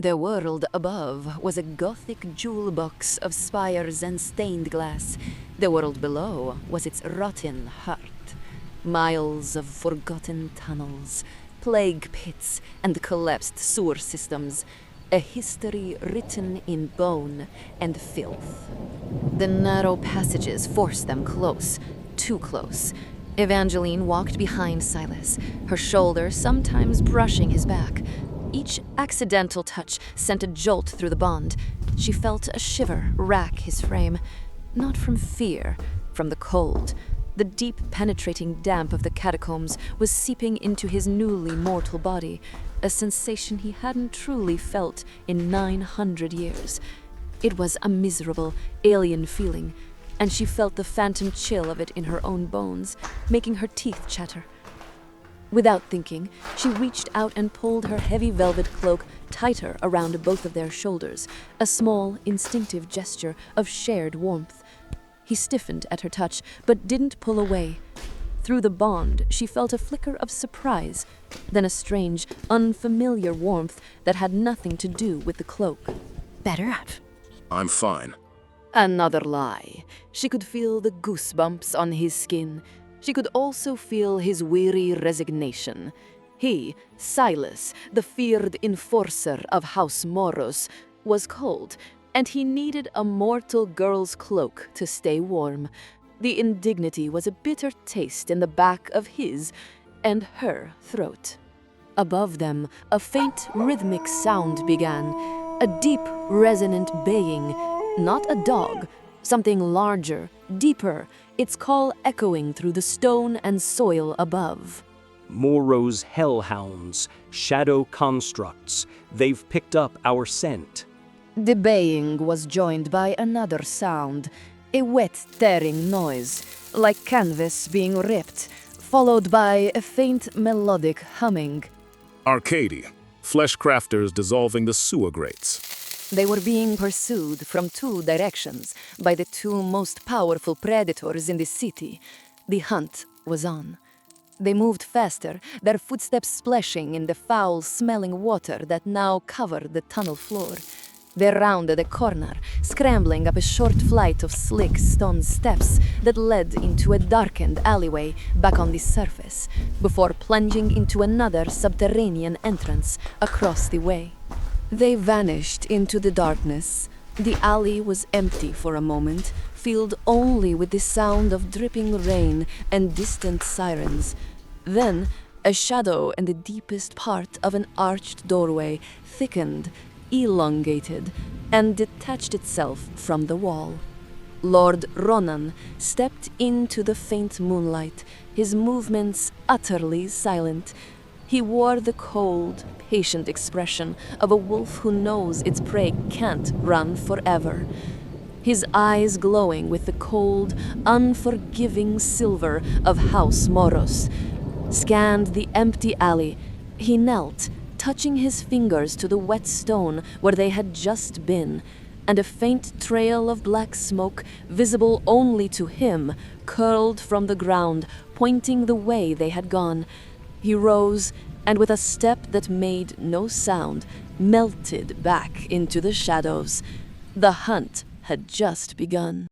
The world above was a gothic jewel box of spires and stained glass. The world below was its rotten heart. Miles of forgotten tunnels, plague pits, and collapsed sewer systems. A history written in bone and filth. The narrow passages forced them close, too close. Evangeline walked behind Silas, her shoulder sometimes brushing his back. Each accidental touch sent a jolt through the bond. She felt a shiver rack his frame, not from fear, from the cold. The deep, penetrating damp of the catacombs was seeping into his newly mortal body, a sensation he hadn't truly felt in 900 years. It was a miserable, alien feeling, and she felt the phantom chill of it in her own bones, making her teeth chatter. Without thinking, she reached out and pulled her heavy velvet cloak tighter around both of their shoulders, a small, instinctive gesture of shared warmth. He stiffened at her touch, but didn't pull away. Through the bond, she felt a flicker of surprise, then a strange, unfamiliar warmth that had nothing to do with the cloak. Better? I'm fine. Another lie. She could feel the goosebumps on his skin. She could also feel his weary resignation. He, Silas, the feared enforcer of House Moros, was cold, and he needed a mortal girl's cloak to stay warm. The indignity was a bitter taste in the back of his and her throat. Above them, a faint rhythmic sound began, a deep, resonant baying. Not a dog, something larger, deeper, its call echoing through the stone and soil above. Moros hellhounds, shadow constructs, they've picked up our scent. The baying was joined by another sound, a wet tearing noise, like canvas being ripped, followed by a faint melodic humming. Arcady, flesh crafters dissolving the sewer grates. They were being pursued from two directions by the two most powerful predators in the city. The hunt was on. They moved faster, their footsteps splashing in the foul-smelling water that now covered the tunnel floor. They rounded a corner, scrambling up a short flight of slick stone steps that led into a darkened alleyway back on the surface, before plunging into another subterranean entrance across the way. They vanished into the darkness. The alley was empty for a moment, filled only with the sound of dripping rain and distant sirens. Then, a shadow in the deepest part of an arched doorway thickened, elongated, and detached itself from the wall. Lord Ronan stepped into the faint moonlight, his movements utterly silent. He wore the cold, patient expression of a wolf who knows its prey can't run forever. His eyes glowing with the cold, unforgiving silver of House Moros, scanned the empty alley. He knelt, touching his fingers to the wet stone where they had just been, and a faint trail of black smoke, visible only to him, curled from the ground, pointing the way they had gone. He rose, and with a step that made no sound, melted back into the shadows. The hunt had just begun.